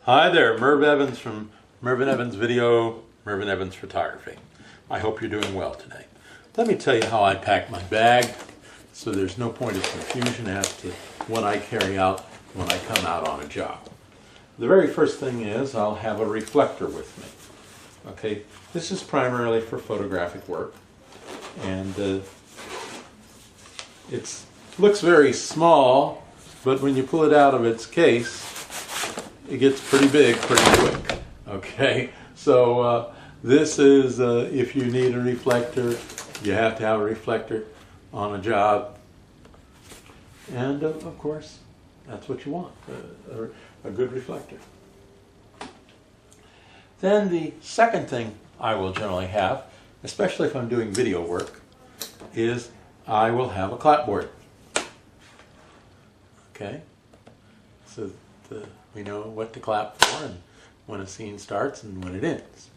Hi there, Merv Evans from Mervin Evans Video, Mervin Evans Photography. I hope you're doing well today. Let me tell you how I pack my bag so there's no point of confusion as to what I carry out when I come out on a job. The very first thing is I'll have a reflector with me. Okay, this is primarily for photographic work, and it looks very small, but when you pull it out of its case, it gets pretty big pretty quick. Okay, so this is if you need a reflector, you have to have a reflector on a job, and of course that's what you want, a good reflector. Then the second thing I will generally have, especially if I'm doing video work, is I will have a clapboard. Okay, so we know what to clap for and when a scene starts and when it ends.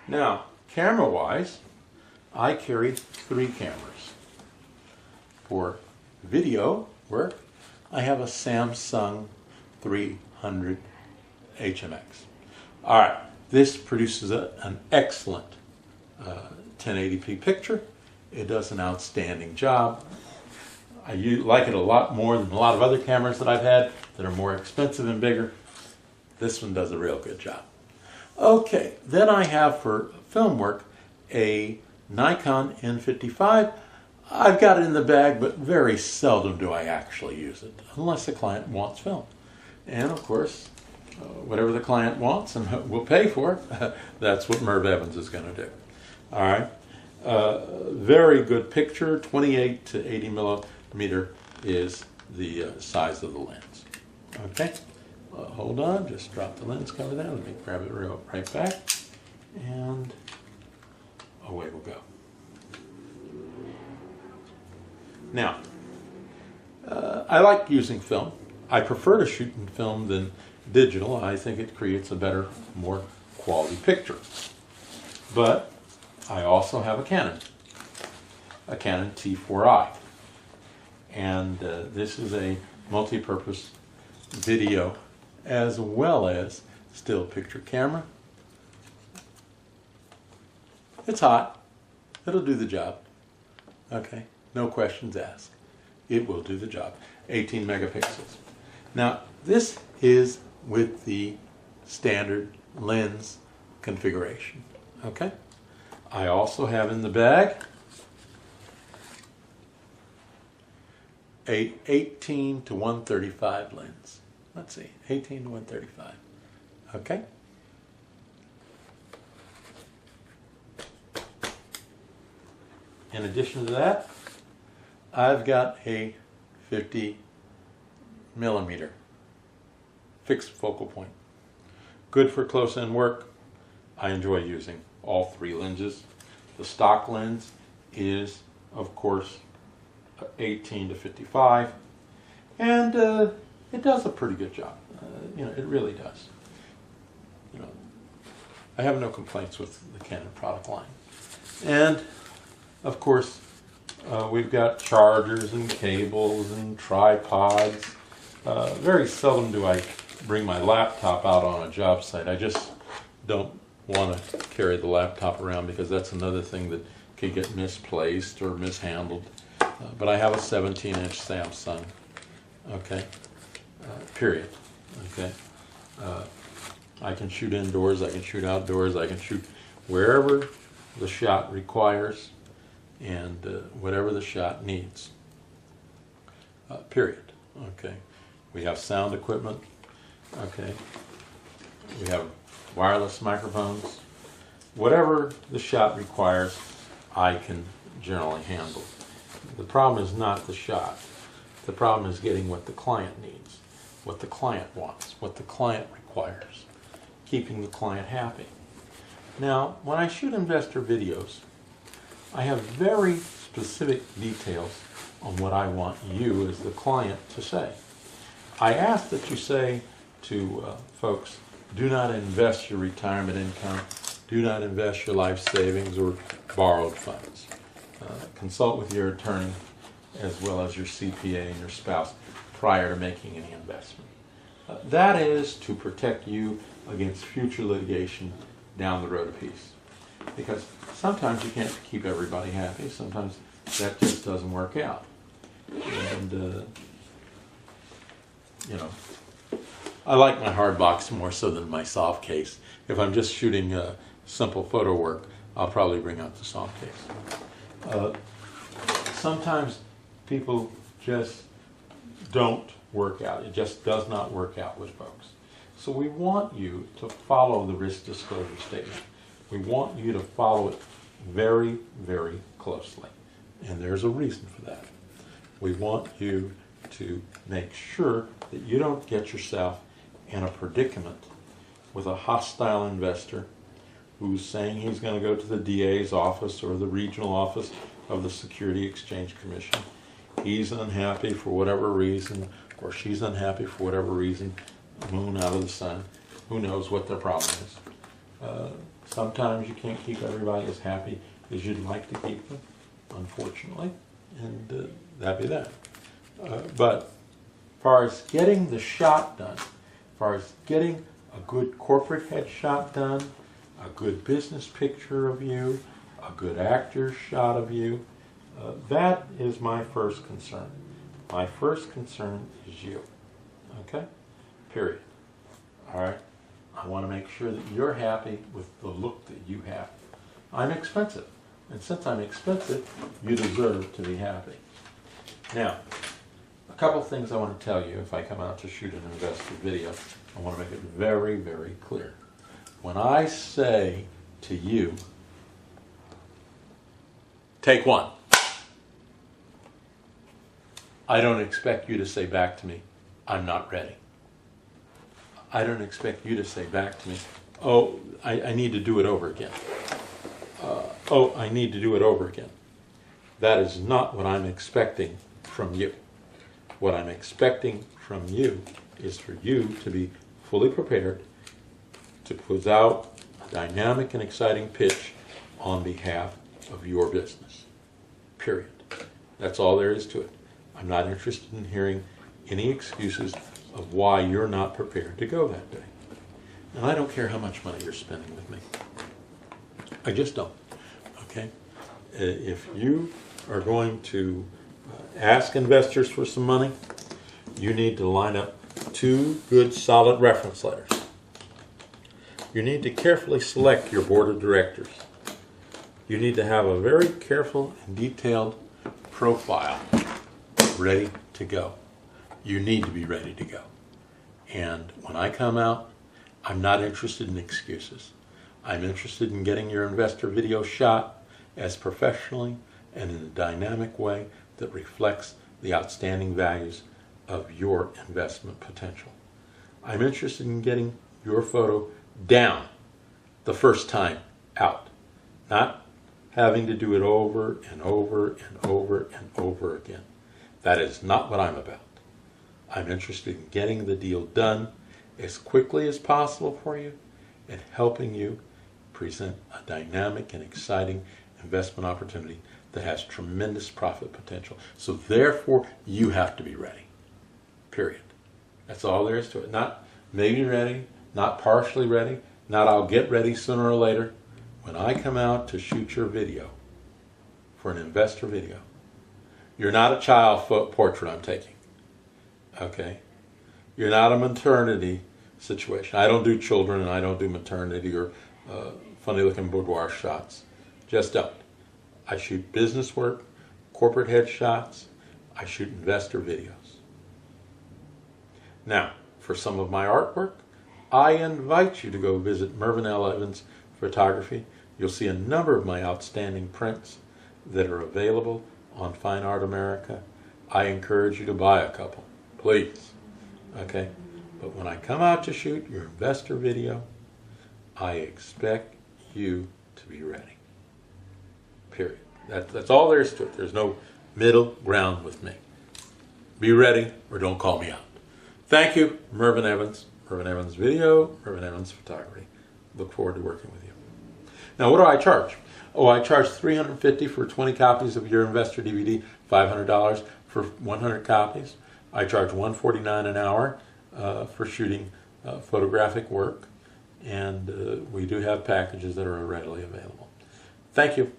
Now, camera-wise, I carry 3 cameras. For video work, I have a Samsung 300 HMX. All right, this produces an excellent 1080p picture. It does an outstanding job. I like it a lot more than a lot of other cameras that I've had that are more expensive and bigger. This one does a real good job. Okay, then I have for film work a Nikon N55. I've got it in the bag, but very seldom do I actually use it, unless the client wants film. And of course, whatever the client wants and will pay for, that's what Merv Evans is going to do. All right, very good picture, 28 to 80 millimeter is the size of the lens. Okay, hold on, just drop the lens cover there. Let me grab it right back, and away we'll go. Now, I like using film. I prefer to shoot in film than digital. I think it creates a better, more quality picture. But I also have a Canon T4i. And this is a multi-purpose video as well as still picture camera. It's hot. It'll do the job. Okay, no questions asked. It will do the job. 18 megapixels. Now, this is with the standard lens configuration. Okay? I also have in the bag a 18 to 135 lens. Let's see, 18 to 135. Okay? In addition to that, I've got a 50 millimeter fixed focal point. Good for close-in work. I enjoy using all 3 lenses. The stock lens is, of course, 18 to 55, and it does a pretty good job. It really does. I have no complaints with the Canon product line. And of course, we've got chargers and cables and tripods. Very seldom do I bring my laptop out on a job site. I just don't want to carry the laptop around because that's another thing that could get misplaced or mishandled. But I have a 17-inch Samsung, okay, period, okay. I can shoot indoors, I can shoot outdoors, I can shoot wherever the shot requires and whatever the shot needs, period, okay. We have sound equipment, okay. We have wireless microphones. Whatever the shot requires, I can generally handle. The problem is not the shot. The problem is getting what the client needs, what the client wants, what the client requires, keeping the client happy. Now, when I shoot investor videos, I have very specific details on what I want you as the client to say. I ask that you say to folks, do not invest your retirement income, do not invest your life savings or borrowed funds. Consult with your attorney as well as your CPA and your spouse prior to making any investment. That is to protect you against future litigation down the road a piece. Because sometimes you can't keep everybody happy. Sometimes that just doesn't work out. And, you know, I like my hard box more so than my soft case. If I'm just shooting simple photo work, I'll probably bring out the soft case. Sometimes people just don't work out. It just does not work out with folks. So we want you to follow the risk disclosure statement. We want you to follow it very, very closely. And there's a reason for that. We want you to make sure that you don't get yourself in a predicament with a hostile investor who's saying he's going to go to the DA's office or the regional office of the Security Exchange Commission. He's unhappy for whatever reason, or she's unhappy for whatever reason, moon out of the sun. Who knows what their problem is. Sometimes you can't keep everybody as happy as you'd like to keep them, unfortunately, and that'd be that. But as far as getting the shot done, as far as getting a good corporate headshot done, a good business picture of you, a good actor's shot of you, that is my first concern. My first concern is you. Okay? Period. All right? I want to make sure that you're happy with the look that you have. I'm expensive. And since I'm expensive, you deserve to be happy. Now, a couple things I want to tell you if I come out to shoot an investor video. I want to make it very, very clear. When I say to you, take one, I don't expect you to say back to me, I'm not ready. I don't expect you to say back to me, oh, I need to do it over again. Oh, I need to do it over again. That is not what I'm expecting from you. What I'm expecting from you is for you to be fully prepared to put out a dynamic and exciting pitch on behalf of your business. Period. That's all there is to it. I'm not interested in hearing any excuses of why you're not prepared to go that day. And I don't care how much money you're spending with me. I just don't. Okay? If you are going to ask investors for some money, you need to line up 2 good solid reference letters. You need to carefully select your board of directors. You need to have a very careful and detailed profile ready to go. You need to be ready to go. And when I come out, I'm not interested in excuses. I'm interested in getting your investor video shot as professionally and in a dynamic way that reflects the outstanding values of your investment potential. I'm interested in getting your photo down the first time out, not having to do it over and over and over and over again. That is not what I'm about. I'm interested in getting the deal done as quickly as possible for you and helping you present a dynamic and exciting investment opportunity that has tremendous profit potential. So therefore, you have to be ready. Period. That's all there is to it. Not maybe ready, not partially ready, not I'll get ready sooner or later. When I come out to shoot your video for an investor video, you're not a child portrait I'm taking. Okay? You're not a maternity situation. I don't do children and I don't do maternity or funny looking boudoir shots. Just don't. I shoot business work, corporate headshots. I shoot investor videos. Now, for some of my artwork, I invite you to go visit Mervin L. Evans Photography. You'll see a number of my outstanding prints that are available on Fine Art America. I encourage you to buy a couple, please. Okay? But when I come out to shoot your investor video, I expect you to be ready. Period. That's all there is to it. There's no middle ground with me. Be ready or don't call me out. Thank you, Mervin Evans. Mervin Evans Video, Mervin Evans Photography. Look forward to working with you. Now, what do I charge? Oh, I charge $350 for 20 copies of your investor DVD, $500 for 100 copies. I charge $149 an hour for shooting photographic work, and we do have packages that are readily available. Thank you.